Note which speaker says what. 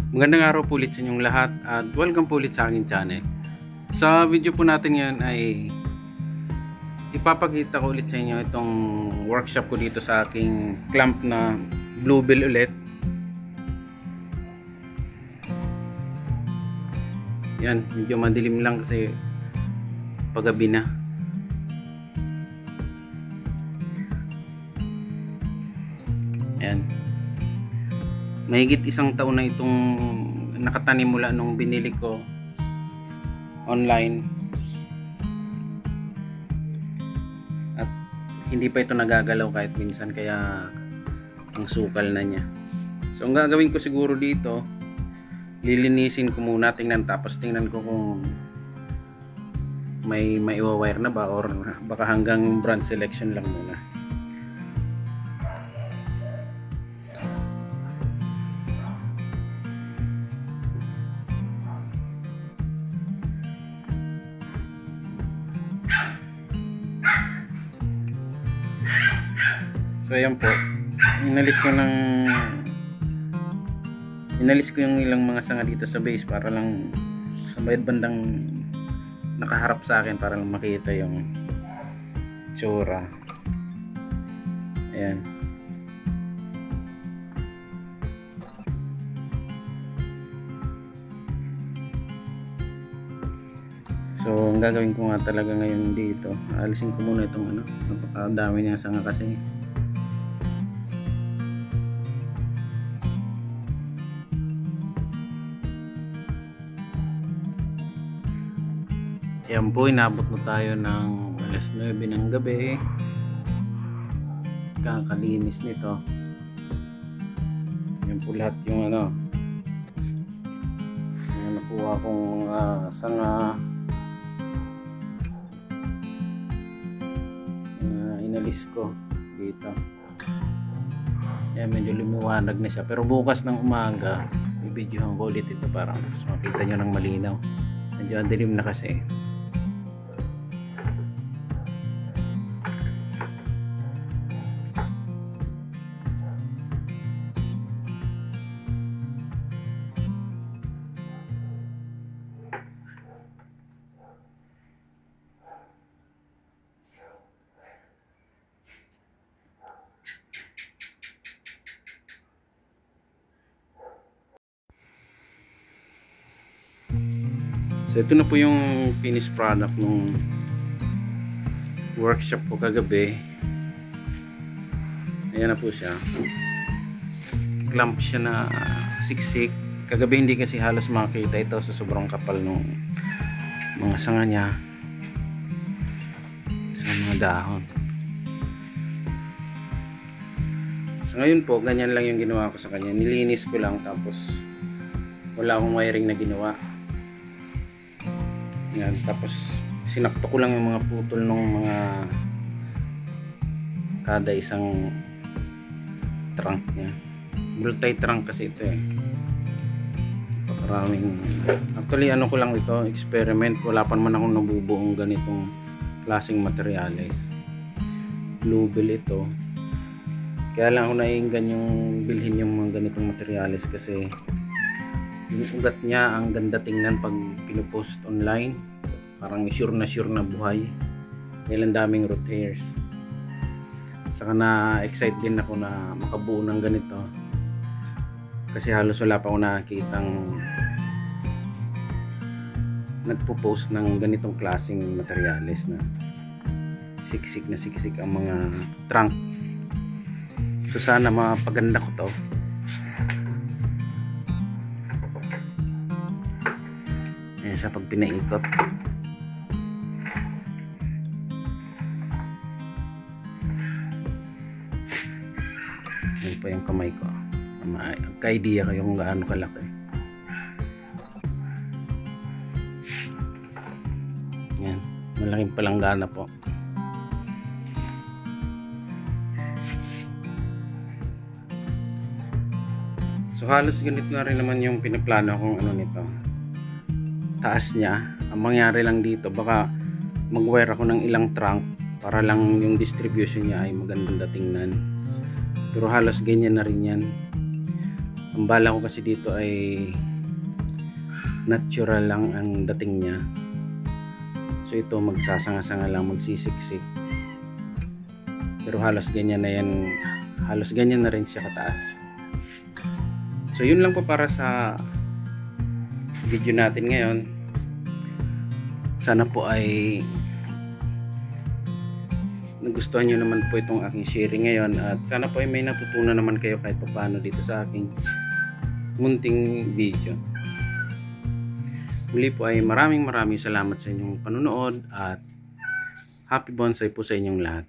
Speaker 1: Magandang araw po ulit sa inyong lahat at welcome po ulit sa aking channel. Sa video po natin ngayon ay ipapakita ko ulit sa inyo itong workshop ko dito sa aking clamp na Bluebell ulit. Yan, medyo madilim lang kasi paggabi na. Yan. Mahigit isang taon na itong nakatanim mula nung binili ko online at hindi pa ito nagagalaw kahit minsan, kaya ang sukal na niya. So ang gagawin ko siguro dito, lilinisin ko muna, tapos tingnan ko kung may wire na ba or baka hanggang brand selection lang muna. So ayan po, inalis ko yung ilang mga sanga dito sa base para lang sa bayad bandang nakaharap sa akin para lang makita yung tsura. Ayan. So ang gagawin ko nga talaga ngayon dito, alisin ko muna itong napakadami niyang sanga kasi. Ayan po, inabot na tayo ng alas 9 ng gabi. Kakalinis nito. Ayan po lahat yung yung nakuha kong sanga. Inalis ko dito. Ayan, medyo lumiwanag na siya. Pero bukas ng umaga, i-videohan ko ulit ito para mas makita nyo ng malinaw. Medyo dilim na kasi. So ito na po yung finished product nung workshop ko kagabi. Ayan na po siya. Clamp siya na siksik. Kagabi hindi kasi halos makita ito sa sobrang kapal ng mga sanga niya sa mga dahon. So ngayon po, ganyan lang yung ginawa ko sa kanya. Nilinis ko lang, tapos wala akong wiring na ginawa. Yan, tapos sinakto ko lang yung mga putol ng mga kada isang trunk niya. Multi-trunk kasi ito eh. Maraming, actually ko lang ito, experiment. Wala pa naman akong nabubuong ganitong klaseng materyales. Bluebell ito. Kaya lang ako naiinggan yung bilhin yung mga ganitong materyales kasi yung ugat niya ang ganda tingnan pag pinupost online, parang sure na buhay dahil ang daming root hairs. Saka na excite din ako na makabuo ng ganito kasi halos wala pa ako nakikitang nagpo-post ng ganitong klaseng materyales na siksik ang mga trunk. So sana mapaganda ko to. Sa pag pinaikot, yun pa yung kamay ko. Ka-idea ko yung gaano kalaki. Yan, malaking palanggana po. So halos ganito na rin naman yung pinaplano kong nito, taas niya. Ang mangyari lang dito, baka mag-wire ako ng ilang trunk para lang yung distribution niya ay magandang tingnan. Pero halos ganyan na rin yan. Ang bala ko kasi dito ay natural lang ang dating niya. So ito magsasanga-sanga lang, magsisiksik. Pero halos ganyan na yan, halos ganyan na rin siya kataas. So yun lang po para sa video natin ngayon. Sana po ay nagustuhan nyo naman po itong aking sharing ngayon, at sana po ay may natutunan naman kayo kahit paano dito sa aking munting video. Muli po ay maraming salamat sa inyong panunood, at happy bonsai po sa inyong lahat.